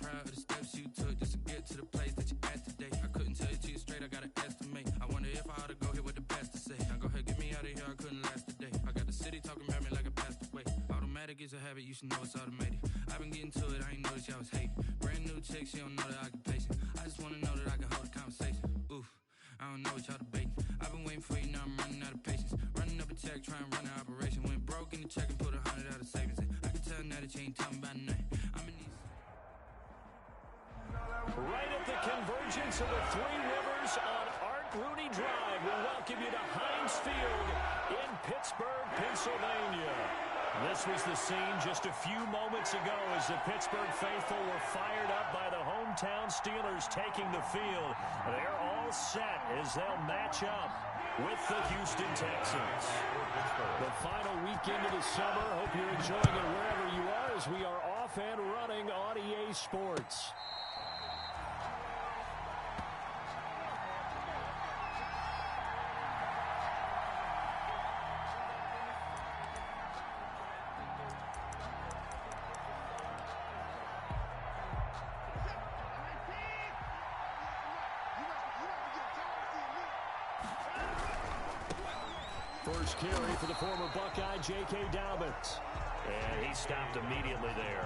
proud of the steps you took just to get to the place that you're at today. I couldn't tell you to you straight, I gotta estimate. I wonder if I ought to go here with the best to say. Now go ahead, get me out of here, I couldn't last today. I got the city talking about me like I passed away. Automatic is a habit, you should know it's automated. I've been getting to it, I ain't noticed y'all was hating. Brand new chick, she don't know the occupation. I just wanna know that I can hold a conversation. Oof, I don't know what y'all debating. I've been waiting for you, now I'm running out of patience. Running up a check, trying to run an operation. Went broke in the check and put 100 out of savings in. I can tell now that you ain't talking about nothing. I'm in these. Right at the convergence of the Three Rivers on Art Rooney Drive, we welcome you to Heinz Field in Pittsburgh, Pennsylvania. This was the scene just a few moments ago as the Pittsburgh faithful were fired up by the hometown Steelers taking the field. They're all set as they'll match up with the Houston Texans. The final weekend of the summer. Hope you're enjoying it wherever you are as we are off and running on EA Sports. First carry for the former Buckeye, J.K. Dobbins. And he stopped immediately there.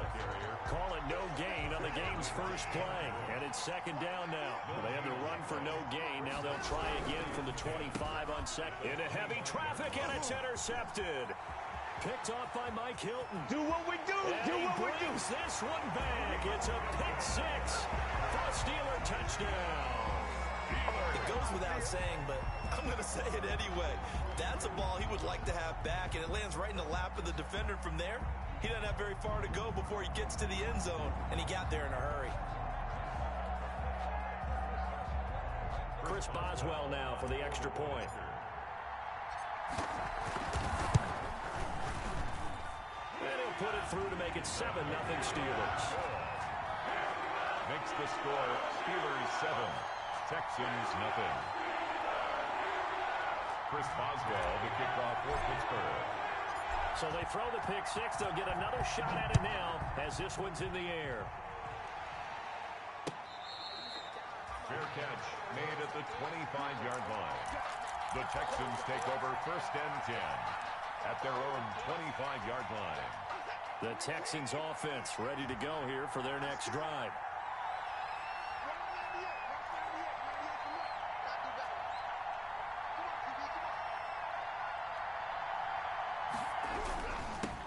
Call it no gain on the game's first play. And it's second down now. They had to run for no gain. Now they'll try again from the 25 on second. Into heavy traffic, and it's intercepted. Picked off by Mike Hilton. Do what we do. And Do what we do. This one back. It's a pick six for a Steeler touchdown. It goes without saying, but I'm going to say it anyway. That's a ball he would like to have back, and it lands right in the lap of the defender from there. He doesn't have very far to go before he gets to the end zone, and he got there in a hurry. Chris Boswell now for the extra point. And he'll put it through to make it 7-0 Steelers. Makes the score Steelers 7. Texans nothing. Chris Boswell, the kickoff for Pittsburgh. So they throw the pick six. They'll get another shot at it now as this one's in the air. Fair catch made at the 25-yard line. The Texans take over first and 10 at their own 25-yard line. The Texans offense ready to go here for their next drive.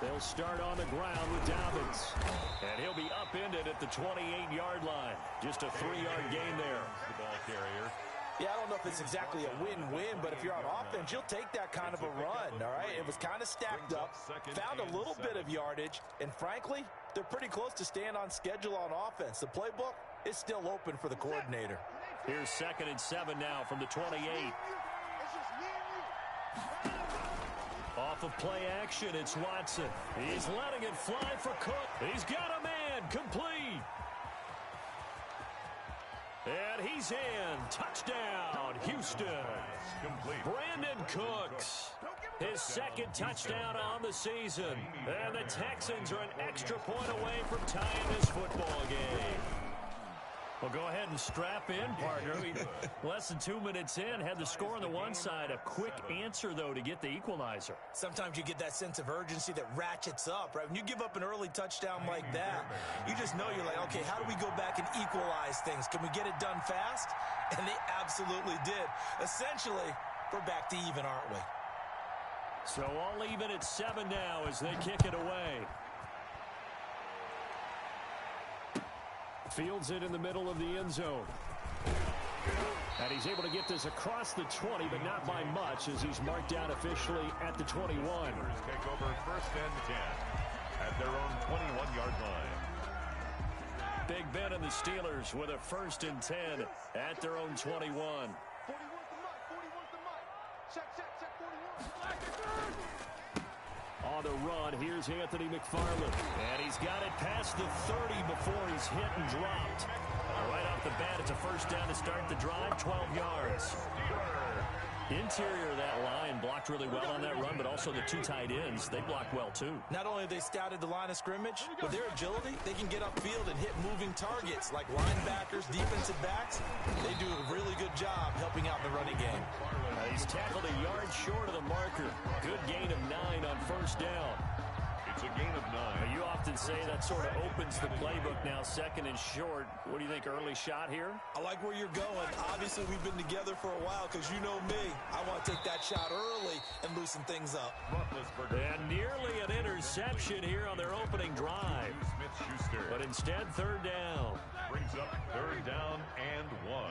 They'll start on the ground with Dobbins. And he'll be upended at the 28-yard line. Just a 3-yard gain there. The ball carrier. Yeah, I don't know if it's exactly a win-win, but if you're on offense, you'll take that kind of a run, all right? It was kind of stacked up, found a little bit of yardage, and frankly, they're pretty close to staying on schedule on offense. The playbook is still open for the coordinator. Here's 2nd and 7 now from the 28. Off of play action, it's Watson. He's letting it fly for Cook. He's got a man, complete. And he's in. Touchdown, Houston. Complete. Brandon Cooks, his 2nd touchdown on the season. And the Texans are an extra point away from tying this football game. Well, go ahead and strap in, partner. Less than 2 minutes in, had the score on the one side. A quick answer, though, to get the equalizer. Sometimes you get that sense of urgency that ratchets up, right? When you give up an early touchdown like that, you just know you're like, okay, how do we go back and equalize things? Can we get it done fast? And they absolutely did. Essentially, we're back to even, aren't we? So all even at 7 now as they kick it away. Fields it in the middle of the end zone. And he's able to get this across the 20, but not by much as he's marked down officially at the 21. Take over first and 10 at their own 21-yard line. Big Ben and the Steelers with a 1st and 10 at their own 21. On the run, here's Anthony McFarland. And he's got it past the 30 before he's hit and dropped. Right off the bat, it's a 1st down to start the drive, 12 yards. Interior of that line blocked really well on that run, but also the 2 tight ends, they blocked well too. Not only have they scouted the line of scrimmage, with their agility, they can get upfield and hit moving main targets like linebackers, defensive backs, they do a really good job helping out in the running game. He's tackled a yard short of the marker. Good gain of 9 on first down. It's a gain of 9. You often say that sort of opens the playbook now, second and short. What do you think, early shot here? I like where you're going. Obviously, we've been together for a while because you know me. I want to take that shot early and loosen things up. And nearly an interception here on their opening drive. Smith-Schuster. But instead, third down. Brings up third down and 1.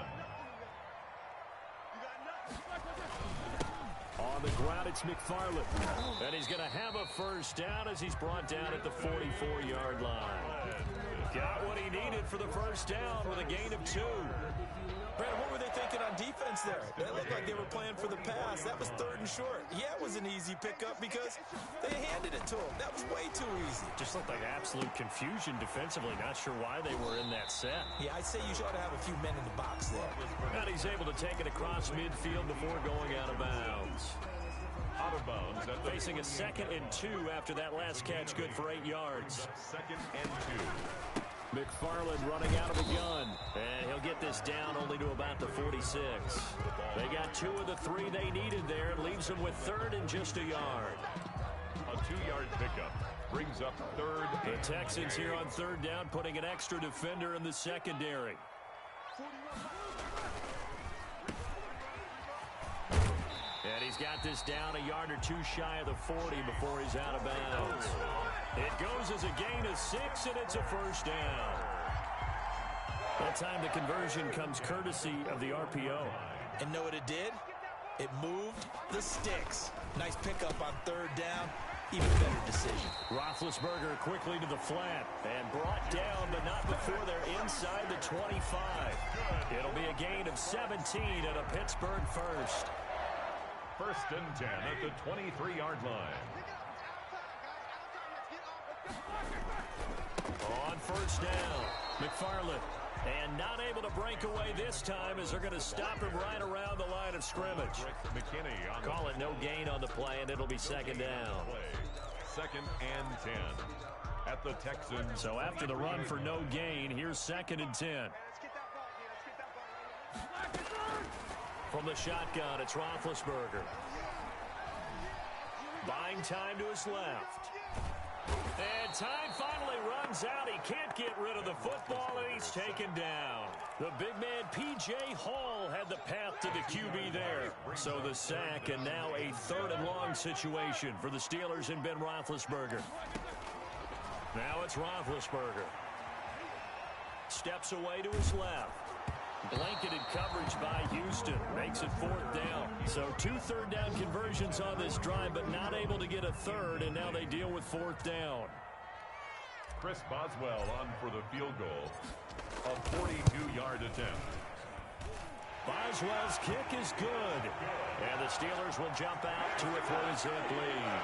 On the ground, it's McFarland. And he's going to have a first down as he's brought down at the 44-yard line. Got what he needed for the first down with a gain of 2. Brad, what were they thinking on defense there? They looked like they were playing for the pass. That was third and short. Yeah, it was an easy pickup because they handed it to him. That was way too easy. Just looked like absolute confusion defensively. Not sure why they were in that set. Yeah, I'd say you ought to have a few men in the box there. And he's able to take it across midfield before going out of bounds. Out of bounds. Facing a 2nd and 2 after that last catch, good for 8 yards. 2nd and 2. McFarland running out of the gun. And he'll get this down only to about the 46. They got 2 of the 3 they needed there. It leaves them with 3rd and just a yard. A 2-yard pickup brings up 3rd. The Texans here on 3rd down, putting an extra defender in the secondary. And he's got this down a yard or 2 shy of the 40 before he's out of bounds. It goes as a gain of 6, and it's a first down. That time the conversion comes courtesy of the RPO. And know what it did? It moved the sticks. Nice pickup on 3rd down. Even better decision. Roethlisberger quickly to the flat and brought down, but not before they're inside the 25. It'll be a gain of 17 and a Pittsburgh first. 1st and 10 at the 23-yard line. On first down, McFarland. And not able to break away this time as they're going to stop him right around the line of scrimmage. McKinney on Call it no gain on the play, and it'll be 2nd down. 2nd and 10 at the Texans. So after the run for no gain, here's 2nd and 10. From the shotgun, it's Roethlisberger. Buying time to his left. And time finally runs out. He can't get rid of the football, and he's taken down. The big man, P.J. Hall, had the path to the QB there. So the sack, and now a 3rd and long situation for the Steelers and Ben Roethlisberger. Now it's Roethlisberger. Steps away to his left. Blanketed coverage by Houston. Makes it 4th down. So 2 3rd down conversions on this drive, but not able to get a 3rd, and now they deal with 4th down. Chris Boswell on for the field goal. A 42-yard attempt. Boswell's kick is good. And the Steelers will jump out to a 3-zip lead.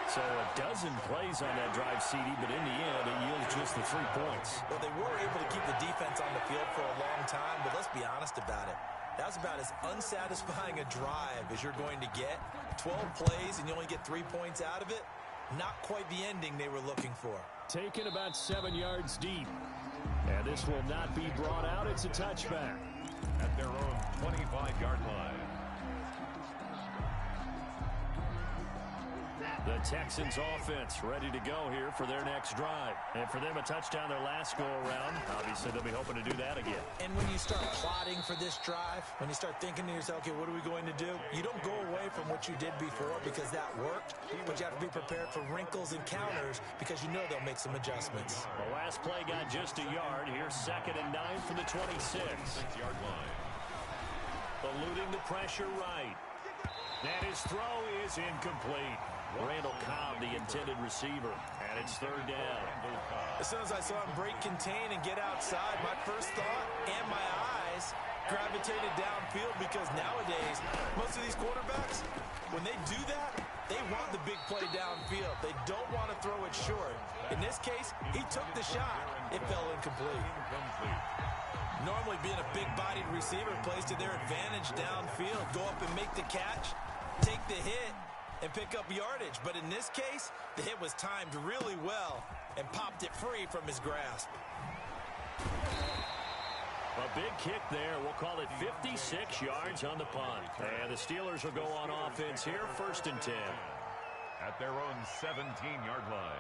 So a dozen plays on that drive, CD, but in the end, it yields just the 3 points. Well, they were able to keep the defense on the field for a long time, but let's be honest about it. That was about as unsatisfying a drive as you're going to get. 12 plays and you only get 3 points out of it. Not quite the ending they were looking for. Taken about 7 yards deep. And this will not be brought out. It's a touchback. At their own 25-yard line. The Texans offense ready to go here for their next drive. And for them, a touchdown their last go-around. Obviously, they'll be hoping to do that again. And when you start plotting for this drive, when you start thinking to yourself, okay, what are we going to do? You don't go away from what you did before because that worked, but you have to be prepared for wrinkles and counters because you know they'll make some adjustments. The last play got just a yard. Here's 2nd and 9 from the 26. 6-yard line. Eluding the pressure right. And his throw is incomplete. Randall Cobb, the intended receiver, and it's 3rd down. As soon as I saw him break contain and get outside, my first thought and my eyes gravitated downfield because nowadays, most of these quarterbacks, when they do that, they want the big play downfield. They don't want to throw it short. In this case, he took the shot. It fell incomplete. Normally, being a big-bodied receiver plays to their advantage downfield. Go up and make the catch, take the hit, and pick up yardage. But in this case, the hit was timed really well and popped it free from his grasp. A big kick there. We'll call it 56 yards on the punt. And the Steelers will go on offense here, 1st and 10. At their own 17-yard line.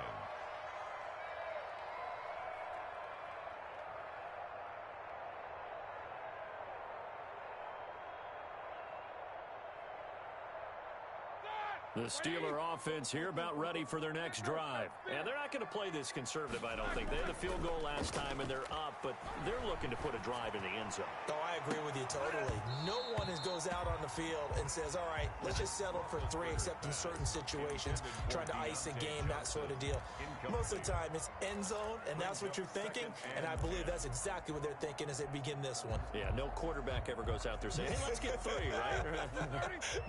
The Steeler offense here about ready for their next drive. And they're not going to play this conservative, I don't think. They had the field goal last time, and they're up, but they're looking to put a drive in the end zone. Oh, I agree with you totally. No one goes out on the field and says, all right, let's just settle for 3, except in certain situations, trying to ice a game, that sort of deal. Most of the time, it's end zone, and that's what you're thinking, and I believe that's exactly what they're thinking as they begin this one. Yeah, no quarterback ever goes out there saying, hey, let's get 3, right?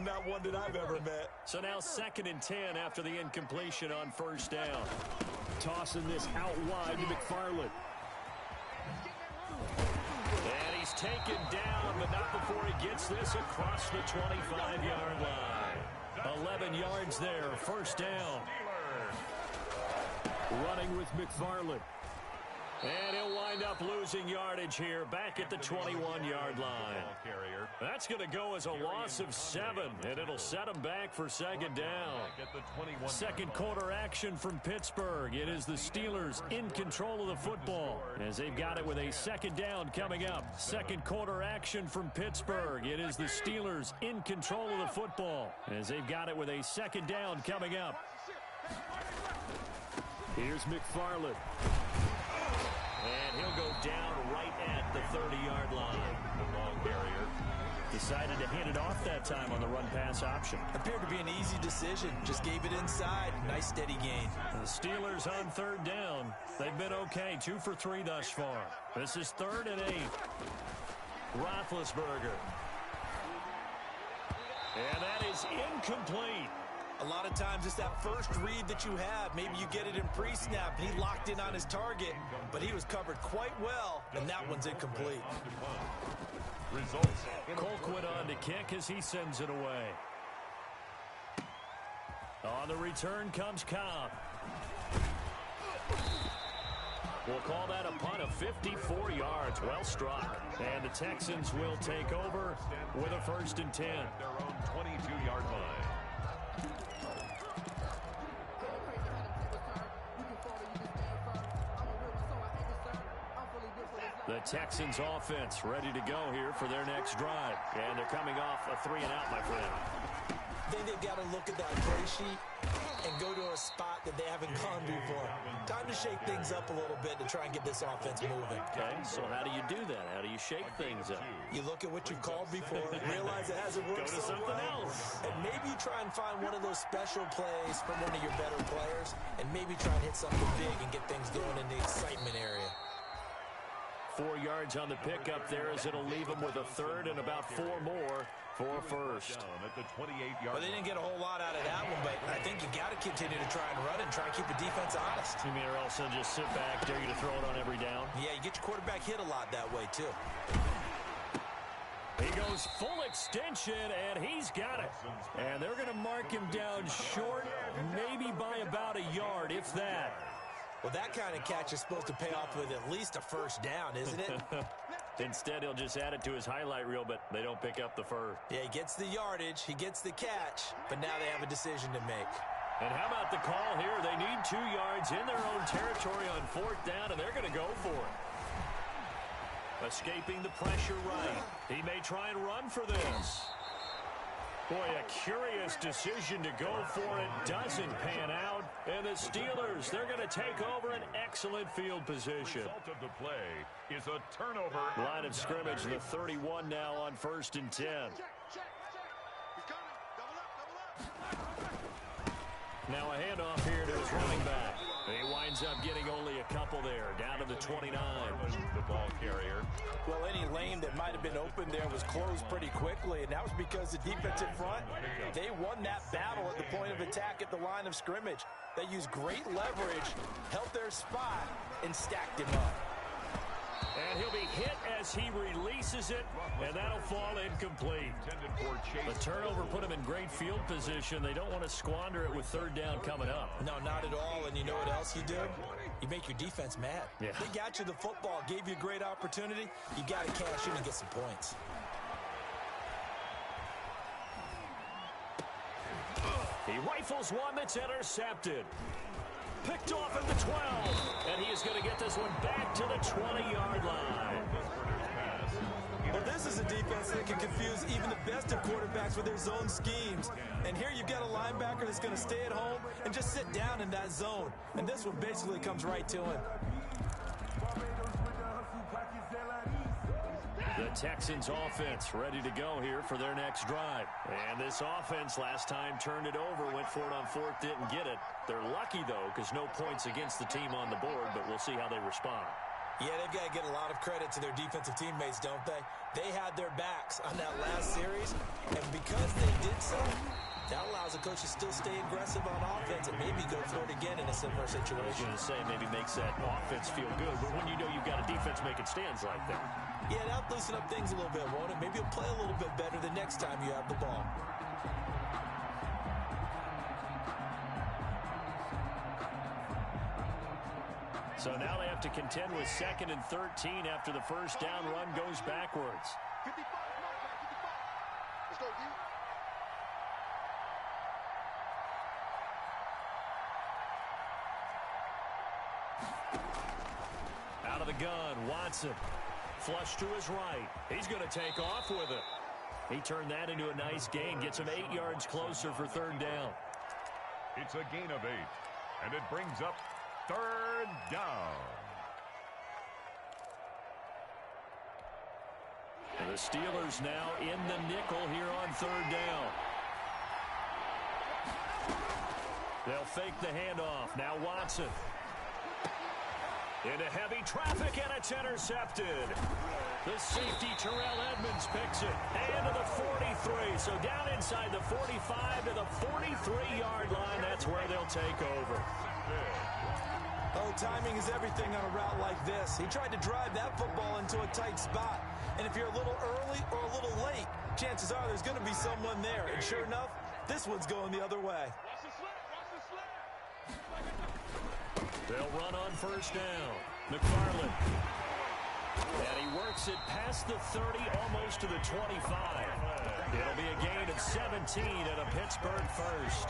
Not one that I've ever met. So now 2nd and 10 after the incompletion on 1st down. Tossing this out wide to McFarland. And he's taken down, but not before he gets this across the 25-yard line. 11 yards there, 1st down. Running with McFarland. And he'll wind up losing yardage here back at the 21-yard line. That's going to go as a loss of 7, and it'll set him back for 2nd down. 2nd quarter action from Pittsburgh. It is the Steelers in control of the football as they've got it with a 2nd down coming up. 2nd quarter action from Pittsburgh. It is the Steelers in control of the football as they've got it with a 2nd down coming up. Here's McFarland. And he'll go down right at the 30-yard line. The long barrier. Decided to hand it off that time on the run-pass option. Appeared to be an easy decision. Just gave it inside. Nice steady gain. The Steelers on 3rd down. They've been okay. 2 for 3 thus far. This is 3rd and 8. Roethlisberger. And that is incomplete. A lot of times it's that first read that you have. Maybe you get it in pre-snap. He locked in on his target, but he was covered quite well, and that one's incomplete. Colquitt on to kick as he sends it away. On the return comes Cobb. We'll call that a punt of 54 yards. Well struck. And the Texans will take over with a 1st and 10. Their own 22-yard line. The Texans offense ready to go here for their next drive. And they're coming off a 3-and-out, my friend. I think they've got to look at that play sheet and go to a spot that they haven't gone before. Time to shake things up a little bit to try and get this offense moving. Okay, so how do you do that? How do you shake things up? You look at what you've called before, realize it hasn't worked Go to so something well, else. and maybe you try and find one of those special plays from one of your better players, and maybe try and hit something big and get things going in the excitement area. 4 yards on the pickup there as it'll leave them with a 3rd and about 4 more for 1st. At the 28-yard Well, they didn't get a whole lot out of that one, but I think you got to continue to try and run and try and keep the defense honest. You mean or else they'll just sit back, dare you to throw it on every down? Yeah, you get your quarterback hit a lot that way, too. He goes full extension, and he's got it. And they're going to mark him down short, maybe by about a yard, if that. Well, that kind of catch is supposed to pay off with at least a 1st down, isn't it? Instead, he'll just add it to his highlight reel, but they don't pick up the 1st. Yeah, he gets the yardage, he gets the catch, but now they have a decision to make. And how about the call here? They need 2 yards in their own territory on 4th down, and they're going to go for it. Escaping the pressure right. He may try and run for this. Boy, a curious decision to go for it. Doesn't pan out. And the Steelers, they're going to take over an excellent field position. The result of the play is a turnover. Line of scrimmage, the 31 now on 1st and 10. Now a handoff here to his running back. He winds up getting only a couple there, down to the 29. The ball carrier. Well, any lane that might have been open there was closed pretty quickly, and that was because the defensive front, they won that battle at the point of attack at the line of scrimmage. They used great leverage, held their spot, and stacked him up. And he'll be hit as he releases it, and that'll fall incomplete. The turnover put him in great field position. They don't want to squander it with 3rd down coming up. No, not at all, and you know what else you do? You make your defense mad. Yeah. They got you the football, gave you a great opportunity. You got to cash in and get some points. He rifles one that's intercepted. Picked off at the 12. And he is going to get this one back to the 20-yard line. Well, this is a defense that can confuse even the best of quarterbacks with their zone schemes. And here you've got a linebacker that's going to stay at home and just sit down in that zone. And this one basically comes right to him. The Texans offense ready to go here for their next drive. And this offense last time turned it over, went for it on fourth, didn't get it. They're lucky, though, because no points against the team on the board, but we'll see how they respond. Yeah, they've got to get a lot of credit to their defensive teammates, don't they? They had their backs on that last series, and because they did so, that allows the coach to still stay aggressive on offense and maybe go for it again in a similar situation. I was going to say, maybe makes that offense feel good, but when you know you've got a defense making stands like that. Yeah, that'll loosen up things a little bit, won't it? Maybe you'll play a little bit better the next time you have the ball. So now they have to contend with 2nd and 13 after the first down run goes backwards. 55, let's go, D. Out of the gun, Watson. Flush to his right. He's going to take off with it. He turned that into a nice gain. Gets him 8 yards closer for third down. It's a gain of 8, and it brings up third down. And the Steelers now in the nickel here on third down. They'll fake the handoff. Now Watson. Into heavy traffic, and it's intercepted. The safety, Terrell Edmonds, picks it. And to the 43. So down inside the 45 to the 43-yard line. That's where they'll take over. Oh, timing is everything on a route like this. He tried to drive that football into a tight spot. And if you're a little early or a little late, chances are there's going to be someone there. And sure enough, this one's going the other way. They'll run on first down. McFarland. And he works it past the 30, almost to the 25. It'll be a gain of 17 and a Pittsburgh first.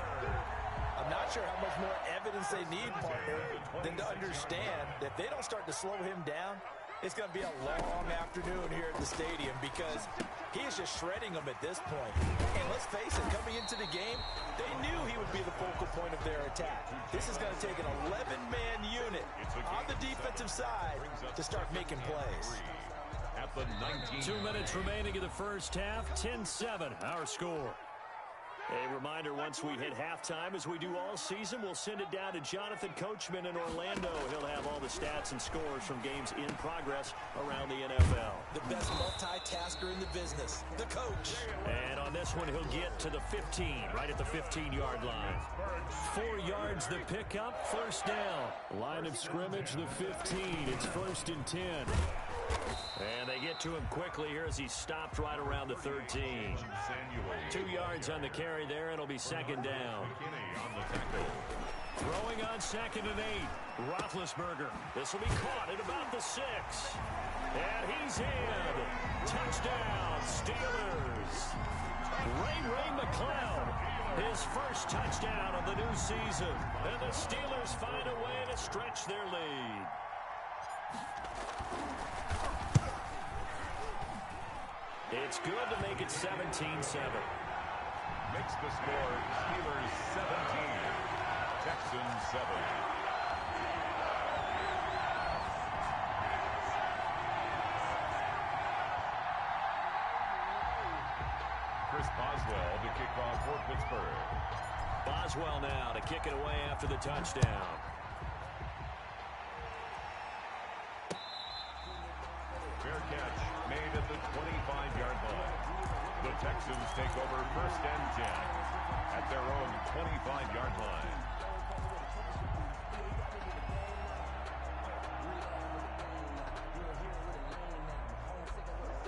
I'm not sure how much more evidence they need, partner, than to understand that if they don't start to slow him down, it's going to be a long afternoon here at the stadium because he is just shredding them at this point. And let's face it, coming into the game, they knew he would be the focal point of their attack. This is going to take an 11-man unit on the defensive side to start making plays. At the 19. 2 minutes remaining in the first half, 10-7, our score. A reminder, once we hit halftime, as we do all season, we'll send it down to Jonathan Coachman in Orlando. He'll have all the stats and scores from games in progress around the NFL. The best multitasker in the business, the coach. And on this one, he'll get to the 15, right at the 15-yard line. 4 yards the pickup, first down. Line of scrimmage, the 15. It's 1st and 10. And they get to him quickly here as he stopped right around the 13. 2 yards on the carry there. It'll be 2nd down. Throwing on 2nd and 8. Roethlisberger. This will be caught at about the 6. And he's in. Touchdown, Steelers. Ray McCloud. His first touchdown of the new season. And the Steelers find a way to stretch their lead. It's good to make it 17-7. Makes the score Steelers 17, Texans 7. Chris Boswell to kick off for Pittsburgh. Boswell now to kick it away after the touchdown. Fair catch made at the 25-yard line. The Texans take over 1st and 10 at their own 25-yard line.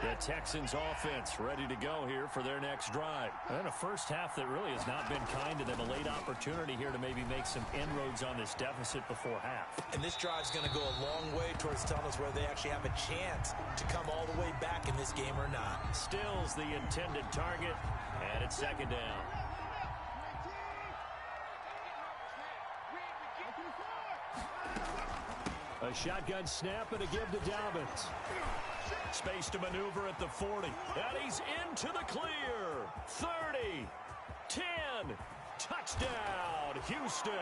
The Texans offense ready to go here for their next drive. And a first half that really has not been kind to them. A late opportunity here to maybe make some inroads on this deficit before half. And this drive's going to go a long way towards telling us whether they actually have a chance to come all the way back in this game or not. Still's the intended target, and it's second down. A shotgun snap and a give to Dobbins. Space to maneuver at the 40. And he's into the clear. 30. 10. Touchdown, Houston.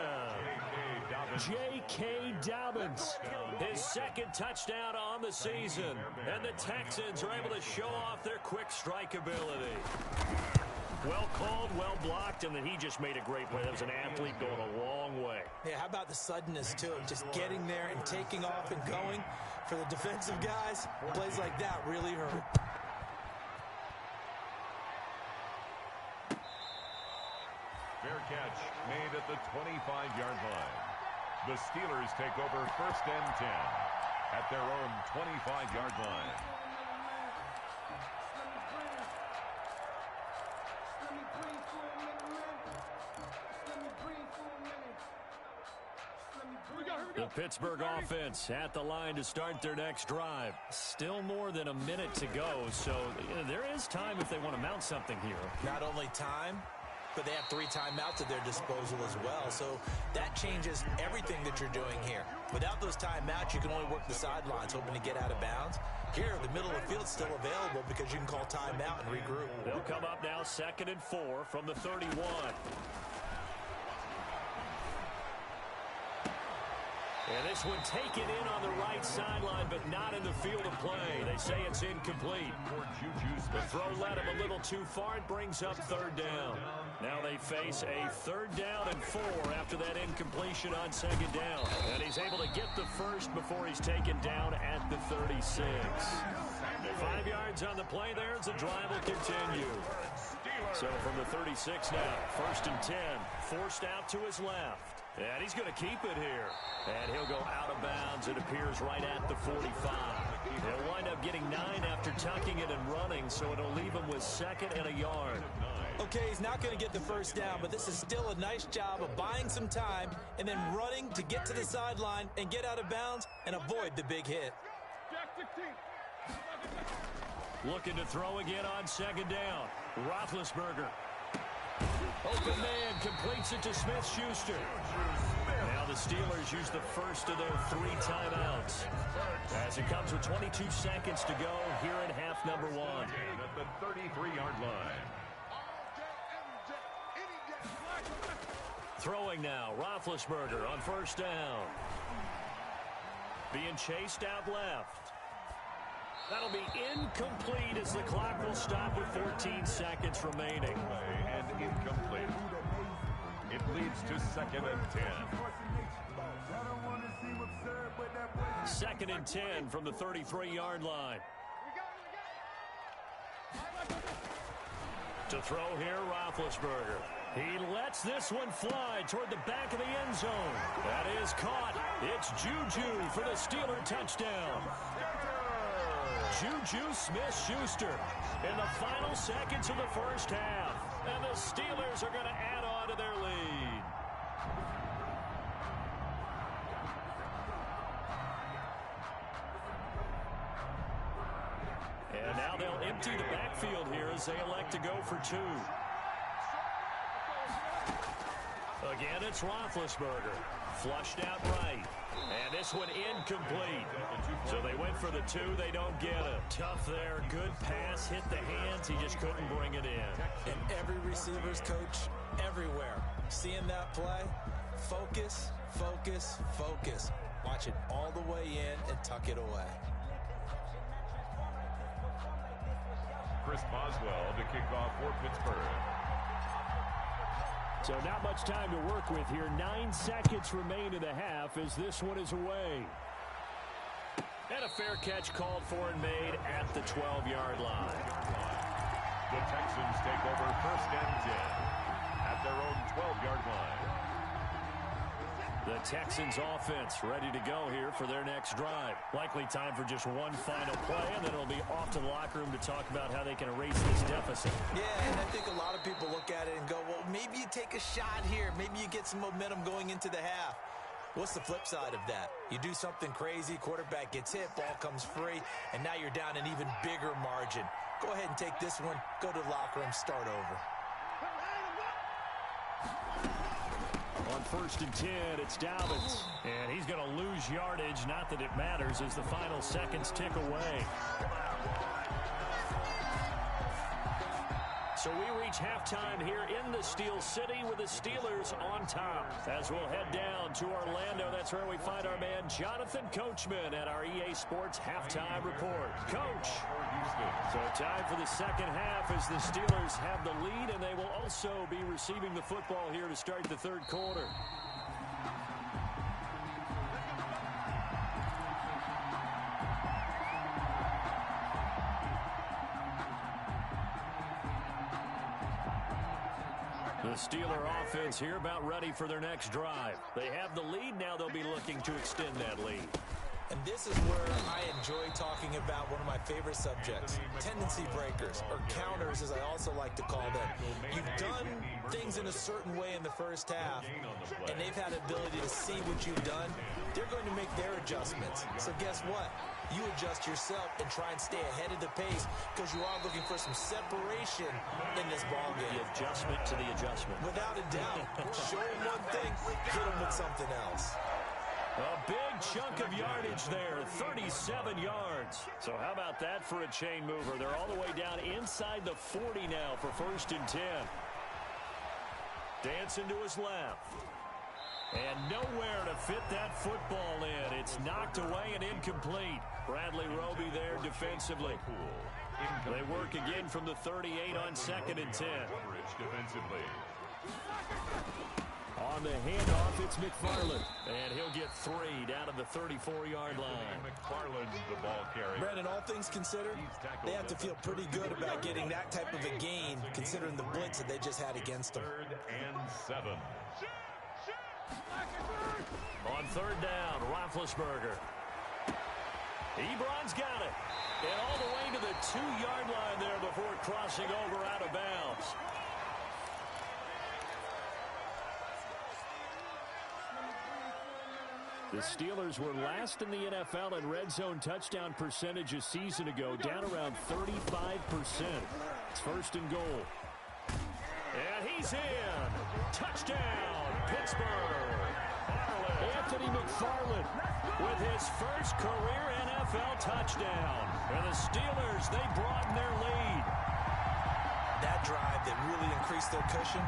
J.K. Dobbins. His second touchdown on the season. And the Texans are able to show off their quick strike ability. Well called, well blocked, and then he just made a great play. That was an athlete going a long way. Yeah, how about the suddenness, too? Just getting there and taking off and going. For the defensive guys, plays like that really hurt. Fair catch made at the 25-yard line. The Steelers take over first and 10 at their own 25-yard line. The Pittsburgh offense at the line to start their next drive. Still more than a minute to go, so there is time if they want to mount something here. Not only time, but they have 3 timeouts at their disposal as well, so that changes everything that you're doing here. Without those timeouts, you can only work the sidelines, hoping to get out of bounds. Here, the middle of the field's still available because you can call timeout and regroup. They'll come up now 2nd and 4 from the 31. And this one taken in on the right sideline, but not in the field of play. They say it's incomplete. The throw led him a little too far. It brings up 3rd down. Now they face a 3rd down and 4 after that incompletion on 2nd down. And he's able to get the first before he's taken down at the 36. 5 yards on the play there as the drive will continue. So from the 36 now, 1st and 10, forced out to his left. And he's going to keep it here. And he'll go out of bounds. It appears right at the 45. He'll wind up getting 9 after tucking it and running, so it'll leave him with 2nd and a yard. Okay, he's not going to get the first down, but this is still a nice job of buying some time and then running to get to the sideline and get out of bounds and avoid the big hit. Looking to throw again on 2nd down. Roethlisberger. Open man completes it to Smith-Schuster. Now the Steelers use the first of their 3 timeouts. As it comes with 22 seconds to go here in half number 1. At the 33-yard line. Throwing now, Roethlisberger on 1st down. Being chased out left. That'll be incomplete as the clock will stop with 14 seconds remaining. And incomplete. It leads to 2nd and 10. 2nd and 10 from the 33-yard line. To throw here, Roethlisberger. He lets this one fly toward the back of the end zone. That is caught. It's Juju for the Steeler touchdown. Juju Smith-Schuster in the final seconds of the first half. And the Steelers are going to add on to their lead. And now they'll empty the backfield here as they elect to go for 2. Again, it's Roethlisberger. Flushed out right. And this one incomplete. So they went for the 2. They don't get it. Tough there. Good pass. Hit the hands. He just couldn't bring it in. And every receiver's coach everywhere. Seeing that play, focus, focus, focus. Watch it all the way in and tuck it away. Chris Boswell to kick off for Pittsburgh. So not much time to work with here. 9 seconds remain in the half as this one is away. And a fair catch called for and made at the 12-yard line. The Texans take over 1st and 10 at their own 12-yard line. The Texans offense ready to go here for their next drive. Likely time for just one final play, and then it'll be off to the locker room to talk about how they can erase this deficit. Yeah, and I think a lot of people look at it and go, well, maybe you take a shot here. Maybe you get some momentum going into the half. What's the flip side of that? You do something crazy, quarterback gets hit, ball comes free, and now you're down an even bigger margin. Go ahead and take this one, go to the locker room, start over. On 1st and 10, it's Dobbins. And he's going to lose yardage. Not that it matters as the final seconds tick away. So we reach halftime here in the Steel City with the Steelers on top. As we'll head down to Orlando, that's where we find our man Jonathan Coachman at our EA Sports Halftime Report. Coach. So time for the second half as the Steelers have the lead, and they will also be receiving the football here to start the third quarter. The Steeler offense here about ready for their next drive. They have the lead. Now they'll be looking to extend that lead. And this is where I enjoy talking about one of my favorite subjects, tendency breakers, or counters as I also like to call them. You've done things in a certain way in the first half, and they've had the ability to see what you've done. They're going to make their adjustments. So guess what? You adjust yourself and try and stay ahead of the pace because you are looking for some separation in this ballgame. The adjustment to the adjustment. Without a doubt. Show them one thing, hit them with something else. A big chunk of yardage there, 37 yards. So how about that for a chain mover? They're all the way down inside the 40 now for 1st and 10. Dancing to his left. And nowhere to fit that football in. It's knocked away and incomplete. Bradley Roby there defensively. They work again from the 38 on 2nd and 10. Defensively. On the handoff, it's McFarland. And he'll get 3 down to the 34-yard line. McFarland, the ball carrier. Brandon, all things considered, they have to feel pretty good about getting that type of a gain considering the blitz that they just had against them. 3rd and 7. On 3rd down, Roethlisberger. Ebron's got it. And all the way to the 2-yard line there before crossing over out of bounds. The Steelers were last in the NFL in red zone touchdown percentage a season ago, down around 35%. It's 1st and goal. And he's in. Touchdown, Pittsburgh. Anthony McFarland with his first career NFL touchdown. And the Steelers, they broaden their lead. That drive that really increased their cushion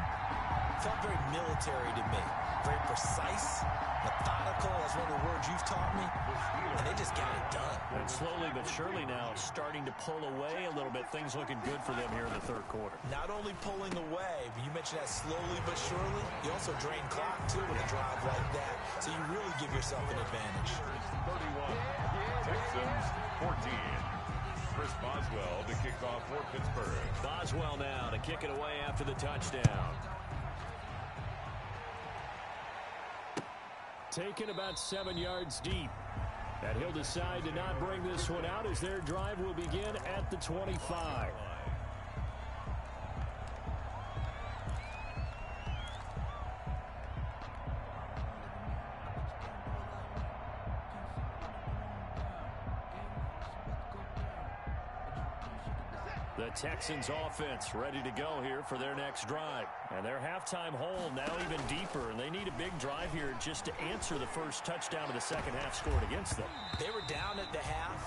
felt very military to me. Very precise, methodical, that's one of the words you've taught me. And they just got it done. And slowly but surely now starting to pull away a little bit. Things looking good for them here in the third quarter. Not only pulling away, but you mentioned that slowly but surely. You also drain clock, too, with a drive like that. So you really give yourself an advantage. 31. Texans, 14. Chris Boswell to kick off for Pittsburgh. Boswell now to kick it away after the touchdown. Taken about 7 yards deep. And he'll decide to not bring this one out as their drive will begin at the 25. The Texans offense ready to go here for their next drive. And their halftime hole now even deeper. And they need a big drive here just to answer the first touchdown of the second half scored against them. They were down at the half.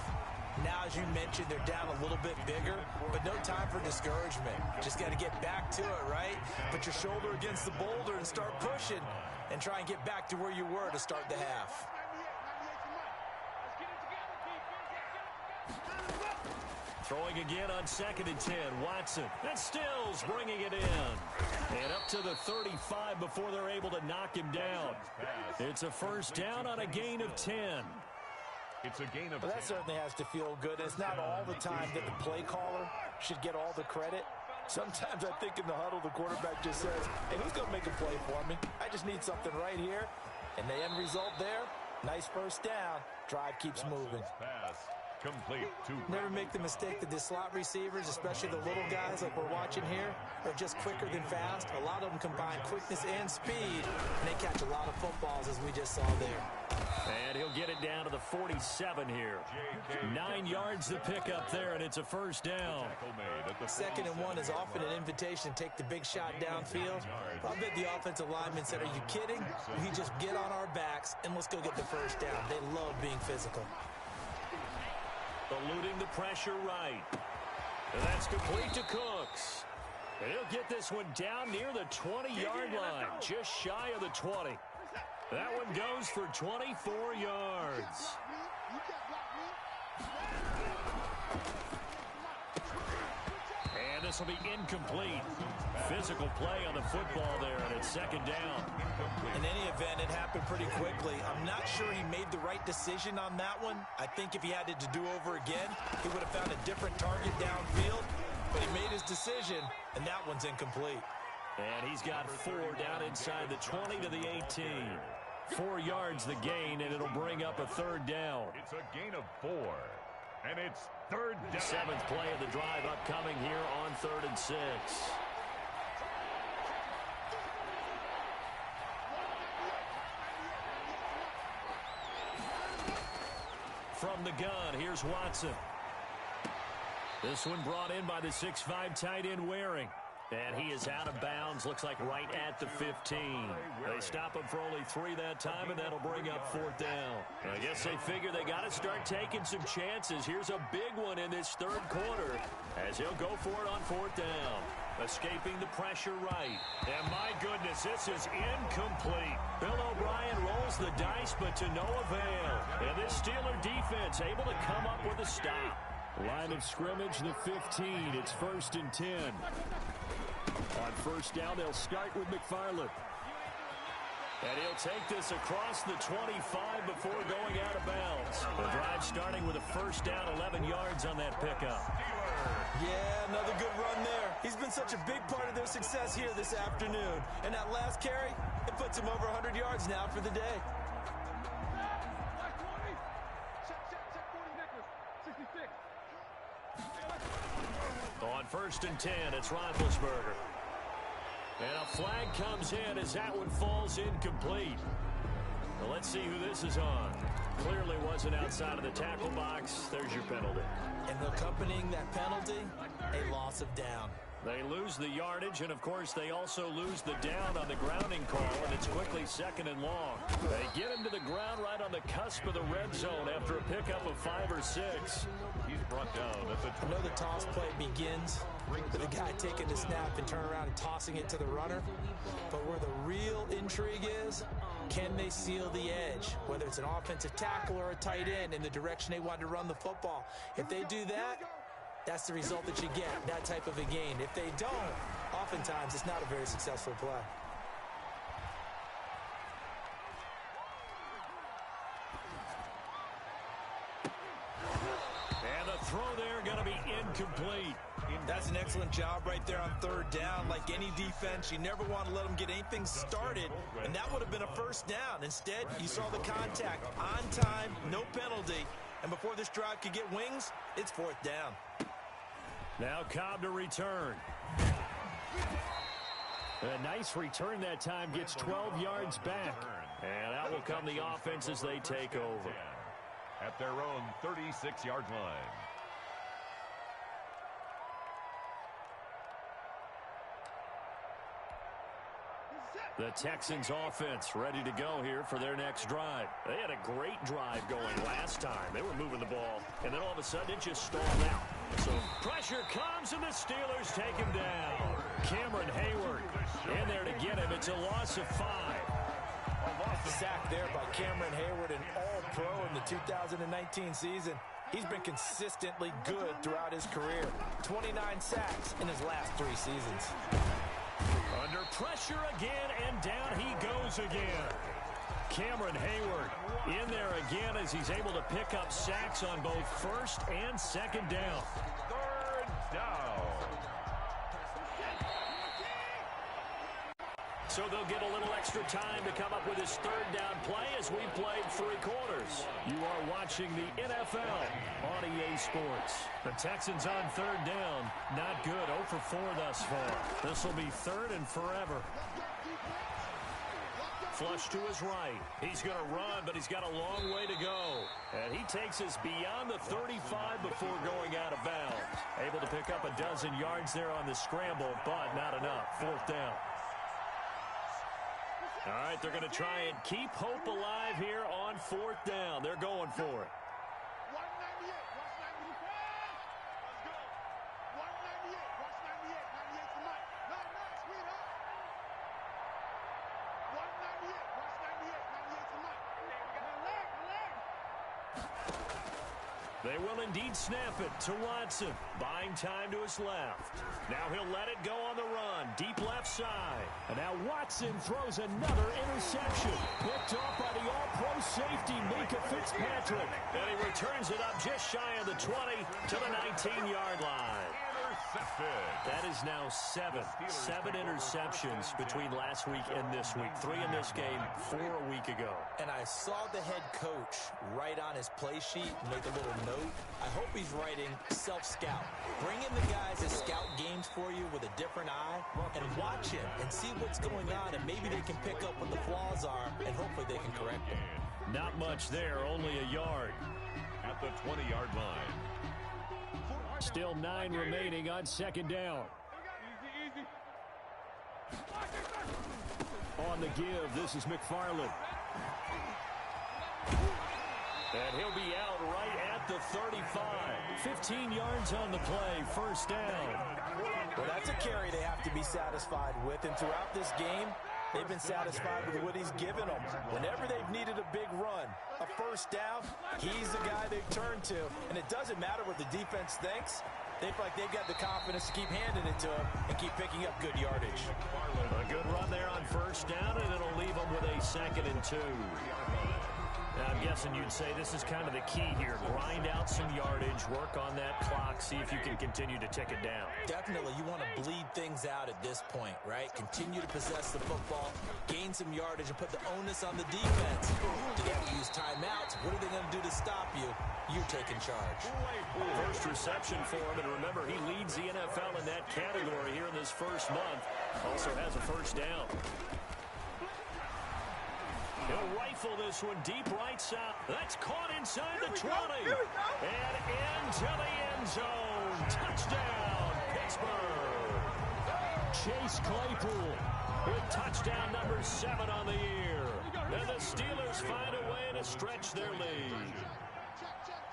Now, as you mentioned, they're down a little bit bigger, but no time for discouragement. Just got to get back to it, right? Put your shoulder against the boulder and start pushing and try and get back to where you were to start the half. Throwing again on 2nd and 10. Watson. And Stills bringing it in. And up to the 35 before they're able to knock him down. It's a first down on a gain of 10. It's a gain of 10. But that certainly has to feel good. It's not all the time that the play caller should get all the credit. Sometimes I think in the huddle the quarterback just says, hey, who's going to make a play for me? I just need something right here. And the end result there, nice first down. Drive keeps moving. Pass complete to Never make the mistake that the slot receivers, especially the little guys like we're watching here, are just quicker than fast. A lot of them combine quickness and speed, and they catch a lot of footballs, as we just saw there. And he'll get it down to the 47 here. 9 yards to pick up there, and it's a first down. 2nd and 1 is often an invitation to take the big shot downfield. I bet the offensive lineman said, are you kidding? We just get on our backs, and let's go get the first down. They love being physical. Eluding the pressure right. And that's complete to Cooks. And he'll get this one down near the 20-yard line, just shy of the 20. That one goes for 24 yards. And this will be incomplete. Physical play on the football there, and it's 2nd down. In any event, it happened pretty quickly. I'm not sure he made the right decision on that one. I think if he had it to do over again, he would have found a different target downfield. But he made his decision, and that one's incomplete. And he's got 4 down inside the 20 to the 18. 4 yards the gain, and it'll bring up a 3rd down. It's a gain of 4, and it's 3rd down. 7th play of the drive upcoming here on 3rd and 6. From the gun, here's Watson. This one brought in by the 6'5" tight end Waring. And he is out of bounds, looks like right at the 15. They stop him for only 3 that time, and that'll bring up 4th down. I guess they figure they got to start taking some chances. Here's a big one in this 3rd quarter as he'll go for it on 4th down. Escaping the pressure right. And my goodness, this is incomplete. Bill O'Brien rolls the dice, but to no avail. And this Steeler defense able to come up with a stop. Line of scrimmage, the 15. It's 1st and 10. On 1st down, they'll start with McFarland. And he'll take this across the 25 before going out of bounds. The drive starting with a 1st down, 11 yards on that pickup. Yeah, another good run there. He's been such a big part of their success here this afternoon. And that last carry, it puts him over 100 yards now for the day. On 1st and 10, it's Roethlisberger. And a flag comes in as that one falls incomplete. Well, let's see who this is on. Clearly wasn't outside of the tackle box. There's your penalty. And accompanying that penalty, a loss of down. They lose the yardage, and, of course, they also lose the down on the grounding call, and it's quickly 2nd and long. They get him to the ground right on the cusp of the red zone after a pickup of 5 or 6. He's brought down at the I know the toss play begins with the guy taking the snap and turn around and tossing it to the runner. But where the real intrigue is, can they seal the edge? Whether it's an offensive tackle or a tight end in the direction they want to run the football. If they do that, that's the result that you get, that type of a gain. If they don't, oftentimes it's not a very successful play. And the throw there going to be incomplete. That's an excellent job right there on 3rd down. Like any defense, you never want to let them get anything started, and that would have been a 1st down. Instead, you saw the contact on time, no penalty, and before this drive could get wings, it's 4th down. Now Cobb to return. A nice return that time, gets 12 yards back. And out will come the offense as they take over. at their own 36-yard line. The Texans offense ready to go here for their next drive. They had a great drive going last time. They were moving the ball, and then all of a sudden it just stalled out. So pressure comes, and the Steelers take him down. Cameron Hayward in there to get him. It's a loss of 5. Sack there by Cameron Hayward, an all-pro in the 2019 season. He's been consistently good throughout his career. 29 sacks in his last 3 seasons. Under pressure again, and down he goes again. Cameron Hayward in there again as he's able to pick up sacks on both first and second down. Third down. So So they'll get a little extra time to come up with his third down play as we played 3 quarters. You are watching the NFL on EA Sports. The Texans on third down. Not good. 0 for 4 thus far. This will be third and forever. Flush to his right. He's going to run, but he's got a long way to go. And he takes us beyond the 35 before going out of bounds. Able to pick up a dozen yards there on the scramble, but not enough. 4th down. All right, they're going to try and keep hope alive here on 4th down. They're going for it. They will indeed snap it to Watson. Buying time to his left. Now he'll let it go on the run. Deep left side. And now Watson throws another interception. Picked off by the all-pro safety, Minka Fitzpatrick. And he returns it up just shy of the 20 to the 19-yard line. That is now 7 interceptions between last week and this week. 3 in this game, 4 a week ago. And I saw the head coach write on his play sheet, make a little note. I hope he's writing self-scout. Bring in the guys that scout games for you with a different eye and watch him and see what's going on, and maybe they can pick up what the flaws are, and hopefully they can correct them. Not much there, only a yard. At the 20-yard line. Still 9 remaining on 2nd down. On the give, this is McFarland. And he'll be out right at the 35. 15 yards on the play, 1st down. Well, that's a carry they have to be satisfied with, and throughout this game, they've been satisfied with what he's given them. Whenever they've needed a big run, a 1st down, he's the guy they've turned to. And it doesn't matter what the defense thinks. They feel like they've got the confidence to keep handing it to him and keep picking up good yardage. A good run there on 1st down, and it'll leave them with a 2nd and 2. Now, I'm guessing you'd say this is kind of the key here. Grind out some yardage, work on that clock, see if you can continue to tick it down. Definitely. You want to bleed things out at this point, right? Continue to possess the football, gain some yardage, and put the onus on the defense. Do they have to use timeouts? What are they going to do to stop you? You're taking charge. First reception for him, and remember, he leads the NFL in that category here in this first month. Also has a 1st down. He'll rifle this one deep right side. That's caught inside the 20. And into the end zone. Touchdown, Pittsburgh. Chase Claypool with touchdown number 7 on the year. And the Steelers find a way to stretch their lead.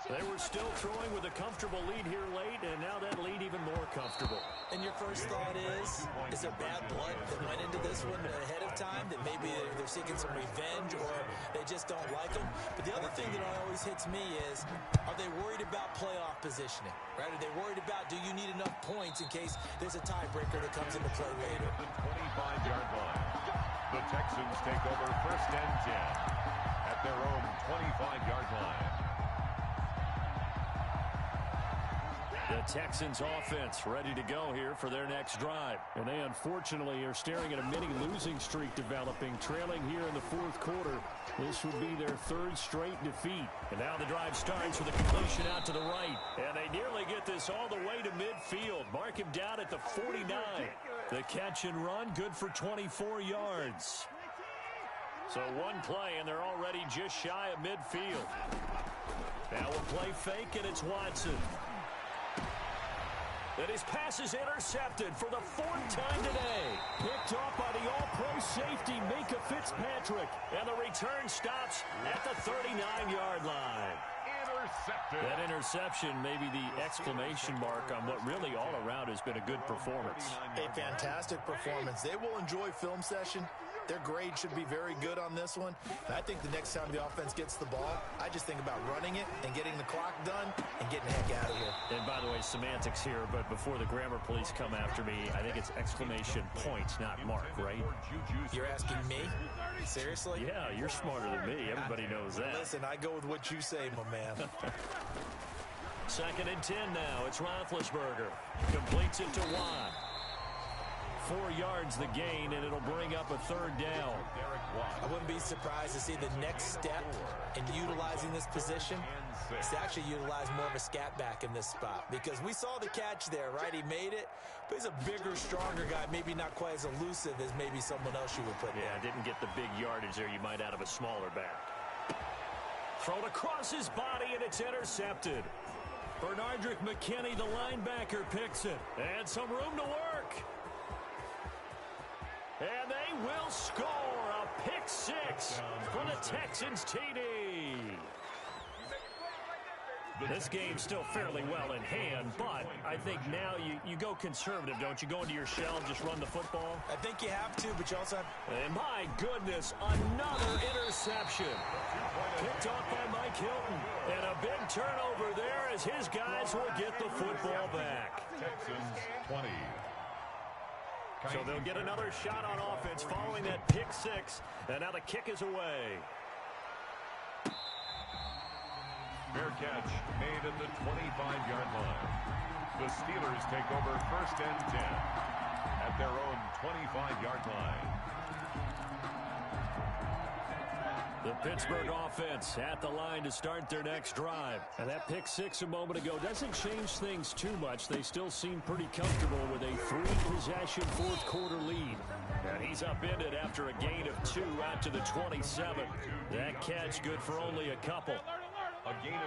They were still throwing with a comfortable lead here late, and now that lead even more comfortable. And your first thought is there bad blood that went into this one ahead of time, that maybe they're seeking some revenge or they just don't like them? But the other thing that always hits me is, are they worried about playoff positioning, right? Are they worried about, do you need enough points in case there's a tiebreaker that comes into play later? The 25-yard line. The Texans take over 1st and 10 at their own 25-yard line. The Texans offense ready to go here for their next drive. And they unfortunately are staring at a mini losing streak developing, trailing here in the 4th quarter. This would be their 3rd straight defeat. And now the drive starts with a completion out to the right. And they nearly get this all the way to midfield. Mark him down at the 49. The catch and run, good for 24 yards. So one play, and they're already just shy of midfield. Now we'll play fake, and it's Watson. And his pass is intercepted for the 4th time today. Picked off by the all-pro safety, Minka Fitzpatrick. And the return stops at the 39-yard line. Intercepted. That interception may be the exclamation mark on what really all around has been a good performance. A fantastic performance. They will enjoy film session. Their grade should be very good on this one. And I think the next time the offense gets the ball, I just think about running it and getting the clock done and getting the heck out of here. And by the way, semantics here, but before the grammar police come after me, I think it's exclamation point, not mark, right? You're asking me? Seriously? Yeah, you're smarter than me. Everybody knows that. Listen, I go with what you say, my man. 2nd and 10 now. It's Roethlisberger. Completes it to Watt. 4 yards the gain, and it'll bring up a 3rd down. I wouldn't be surprised to see the next step in utilizing this position is to actually utilize more of a scat back in this spot, because we saw the catch there, right? He made it, but he's a bigger, stronger guy, maybe not quite as elusive as maybe someone else you would put Yeah, didn't get the big yardage there you might out of a smaller back. Thrown across his body, and it's intercepted. Bernardrick McKinney, the linebacker, picks it. And some room to work. And they will score a pick 6 for the Texans TD. This game's still fairly well in hand, but I think now you go conservative, don't you? Go into your shell, just run the football. I think you have to, but you also have... And my goodness, another interception. Picked off by Mike Hilton. And a big turnover there as his guys will get the football back. Texans 20. So they'll get another shot on offense following that pick 6. And now the kick is away. Fair catch made at the 25-yard line. The Steelers take over 1st and 10 at their own 25-yard line. The Pittsburgh offense at the line to start their next drive. And that pick 6 a moment ago doesn't change things too much. They still seem pretty comfortable with a 3-possession 4th quarter lead. And he's upended after a gain of 2 out to the 27. That catch good for only a couple.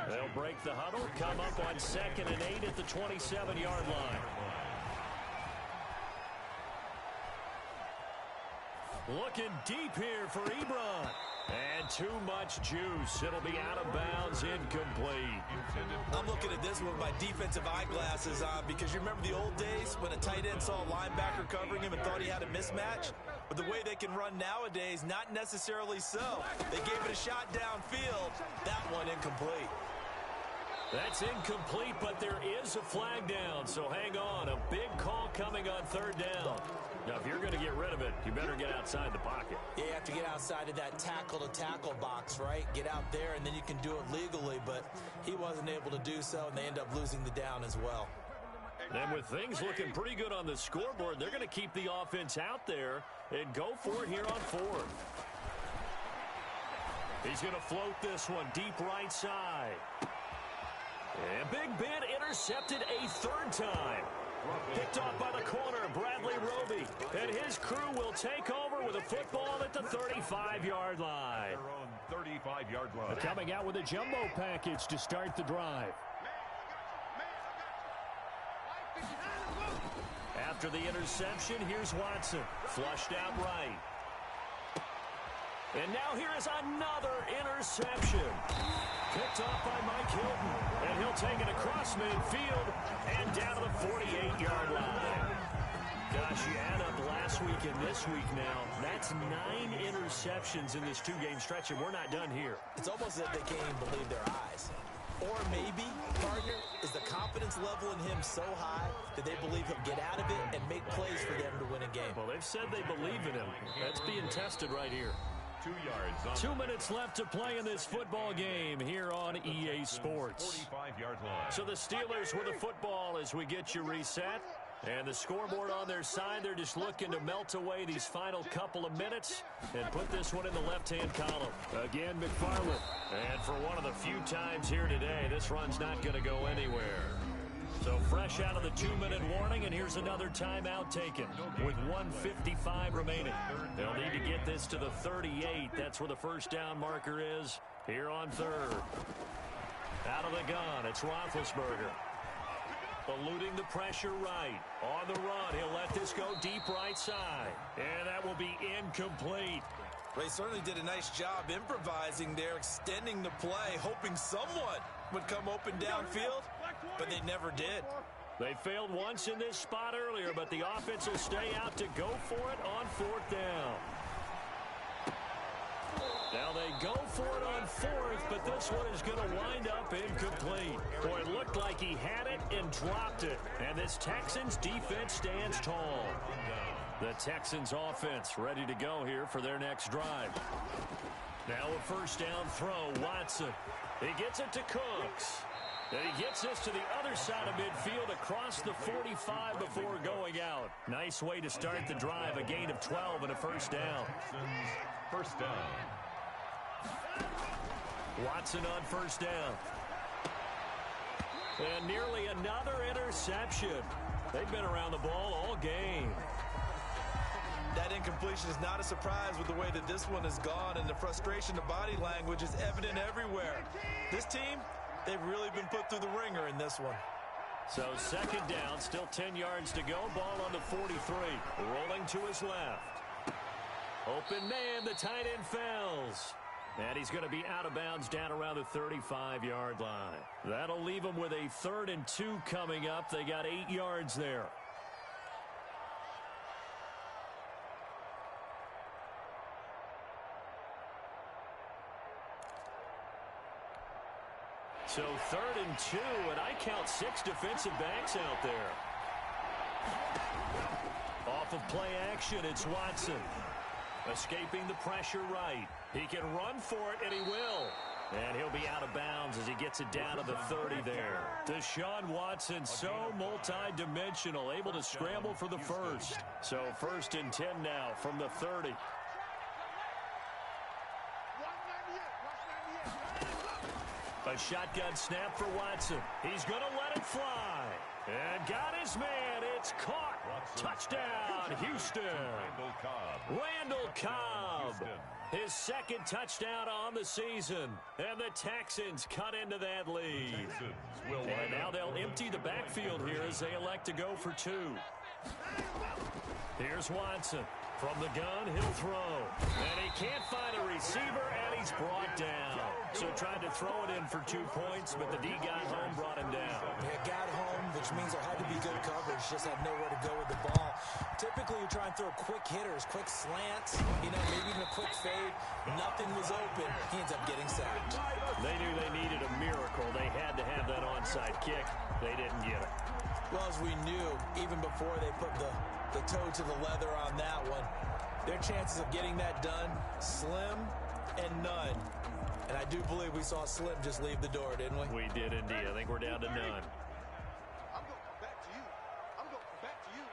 They'll break the huddle, come up on 2nd and 8 at the 27-yard line. Looking deep here for Ebron. And too much juice. It'll be out of bounds, incomplete. I'm looking at this with my defensive eyeglasses on, because you remember the old days when a tight end saw a linebacker covering him and thought he had a mismatch? But the way they can run nowadays, not necessarily so. They gave it a shot downfield. That one incomplete. That's incomplete, but there is a flag down, so hang on. A big call coming on 3rd down. Now, if you're going to get rid of it, you better get outside the pocket. Yeah, you have to get outside of that tackle-to-tackle box, right? Get out there, and then you can do it legally, but he wasn't able to do so, and they end up losing the down as well. And with things looking pretty good on the scoreboard, they're going to keep the offense out there and go for it here on 4th. He's going to float this one deep right side. And Big Ben intercepted a 3rd time. Picked off by the corner, Bradley Roby. And his crew will take over with a football at the 35-yard line. Their own 35-yard line. Coming out with a jumbo package to start the drive. After the interception, here's Watson. Flushed out right. And now here is another interception. Picked off by Mike Hilton. And he'll take it across midfield and down to the 48-yard line. Gosh, you add up last week and this week now. That's 9 interceptions in this 2-game stretch, and we're not done here. It's almost as if they can't even believe their eyes. Or maybe, partner, is the confidence level in him so high that they believe he'll get out of it and make plays for them to win a game. Well, they've said they believe in him. That's being tested right here. 2 yards. On 2 minutes left to play in this football game here on EA Sports. 45-yard line. So the Steelers with the football as we get you reset. And the scoreboard on their side, they're just looking to melt away these final couple of minutes and put this one in the left-hand column. Again, McFarland. And for one of the few times here today, this run's not going to go anywhere. So fresh out of the 2-minute warning, and here's another timeout taken with 1:55 remaining. They'll need to get this to the 38. That's where the first down marker is here on 3rd. Out of the gun, it's Roethlisberger. Eluding the pressure right. On the run, he'll let this go deep right side. And that will be incomplete. Ray certainly did a nice job improvising there, extending the play, hoping someone would come open downfield, but they never did. They failed once in this spot earlier, but the offense will stay out to go for it on 4th down. Now they go for it on 4th, but this one is going to wind up incomplete. Boy, it looked like he had it and dropped it. And this Texans defense stands tall. The Texans offense ready to go here for their next drive. Now a first down throw, Watson. He gets it to Cooks. And he gets this to the other side of midfield across the 45 before going out. Nice way to start the drive, a gain of 12 and a first down. First down. Watson on first down. And nearly another interception. They've been around the ball all game. That incompletion is not a surprise with the way that this one has gone, and the frustration, the body language is evident everywhere. This team, they've really been put through the ringer in this one. So second down, still 10 yards to go. Ball on the 43. Rolling to his left. Open man, the tight end fails. And he's going to be out of bounds down around the 35-yard line. That'll leave them with a 3rd and 2 coming up. They got 8 yards there. So 3rd and 2, and I count 6 defensive backs out there. Off of play action, it's Watson. Escaping the pressure right. He can run for it, and he will. And he'll be out of bounds as he gets it down to the 30 there. Deshaun Watson, so multi-dimensional, able to scramble for the first. So 1st and 10 now from the 30. A shotgun snap for Watson. He's going to let it fly. And got his man. It's caught. Touchdown, Houston. Randall Cobb. His 2nd touchdown on the season. And the Texans cut into that lead. And now they'll empty the backfield here as they elect to go for 2. Here's Watson. From the gun, he'll throw. And he can't find a receiver, and he's brought down. So tried to throw it in for 2 points, but the D got home, brought him down. Yeah, got home, which means there had to be good coverage. Just had nowhere to go with the ball. Typically, you try and throw quick hitters, quick slants, maybe even a quick fade. Nothing was open. He ends up getting sacked. They knew they needed a miracle. They had to have that onside kick. They didn't get it. Well, as we knew, even before they put the toe to the leather on that one, their chances of getting that done, slim and none. And I do believe we saw Slim just leave the door, didn't we? We did indeed. I think we're down to none. I'm going to come back to you. I'm going to come back to you.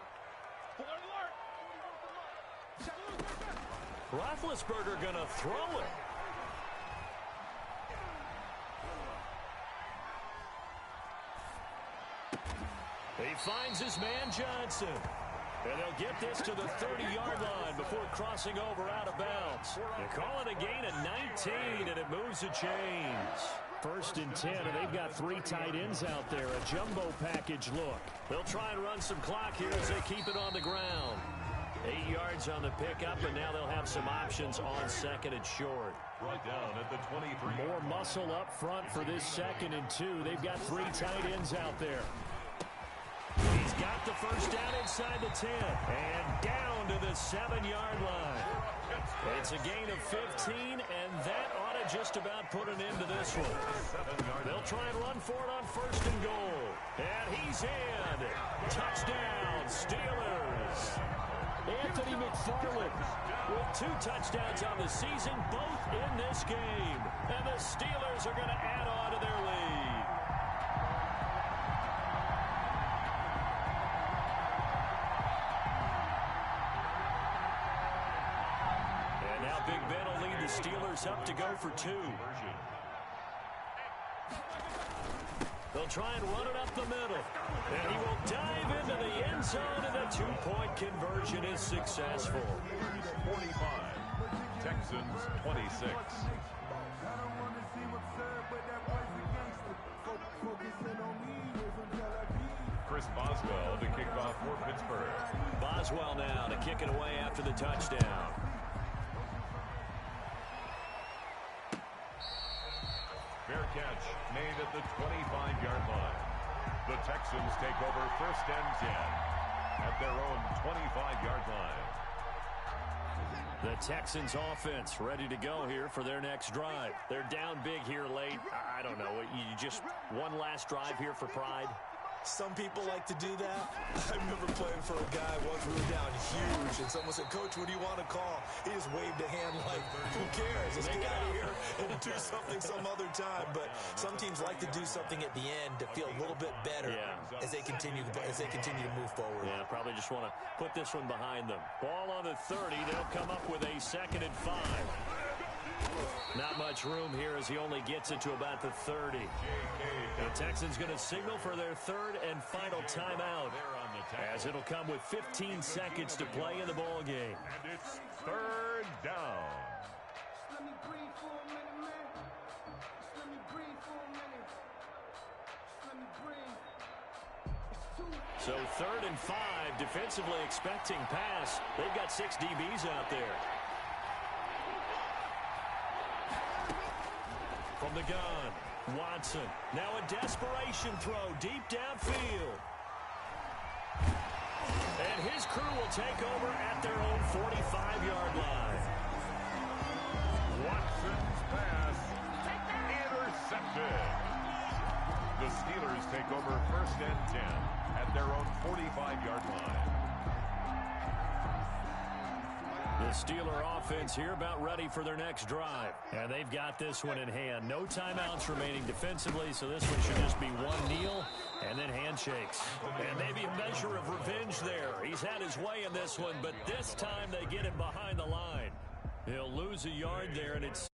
Roethlisberger going to throw it. He finds his man Johnson. And they'll get this to the 30-yard line before crossing over out of bounds. They call it a gain of 19, and it moves the chains. 1st and 10, and they've got 3 tight ends out there. A jumbo package look. They'll try and run some clock here as they keep it on the ground. 8 yards on the pickup, and now they'll have some options on 2nd and short. Right down at the 23. More muscle up front for this 2nd and 2. They've got 3 tight ends out there. He's got the first down inside the 10 and down to the 7-yard line. It's a gain of 15, and that ought to just about put an end to this one. They'll try and run for it on 1st and goal. And he's in. Touchdown, Steelers. Anthony McFarland with 2 touchdowns on the season, both in this game. And the Steelers are going to add on to their lead. Big Ben will lead the Steelers up to go for 2. They'll try and run it up the middle. And he will dive into the end zone, and the 2-point conversion is successful. 45. Texans 26. Chris Boswell to kick off for Pittsburgh. Boswell now to kick it away after the touchdown. Fair catch made at the 25-yard line. The Texans take over 1st and 10 at their own 25-yard line. The Texans offense ready to go here for their next drive. They're down big here late. I don't know. You just one last drive here for pride? Some people like to do that. I remember playing for a guy once we were down huge, and someone said, "Coach, what do you want to call?" He just waved a hand like, who cares? Let's get out of here and do something some other time. But some teams like to do something at the end to feel a little bit better as they continue to move forward. Yeah, probably just want to put this one behind them. Ball on the 30. They'll come up with a 2nd and 5. Not much room here as he only gets it to about the 30. The Texans going to signal for their 3rd and final timeout, as it'll come with 15 seconds to play in the ball game. And it's 3rd down. Let me breathe for a minute, man. Let me breathe for a minute. Let me breathe. So 3rd and 5, defensively expecting pass. They've got 6 DBs out there. From the gun, Watson. Now a desperation throw deep downfield. And his crew will take over at their own 45-yard line. Watson's pass intercepted. The Steelers take over 1st and 10 at their own 45-yard line. The Steeler offense here about ready for their next drive. And they've got this one in hand. No timeouts remaining defensively, so this one should just be one kneel and then handshakes. And maybe a measure of revenge there. He's had his way in this one, but this time they get him behind the line. He'll lose a yard there, and it's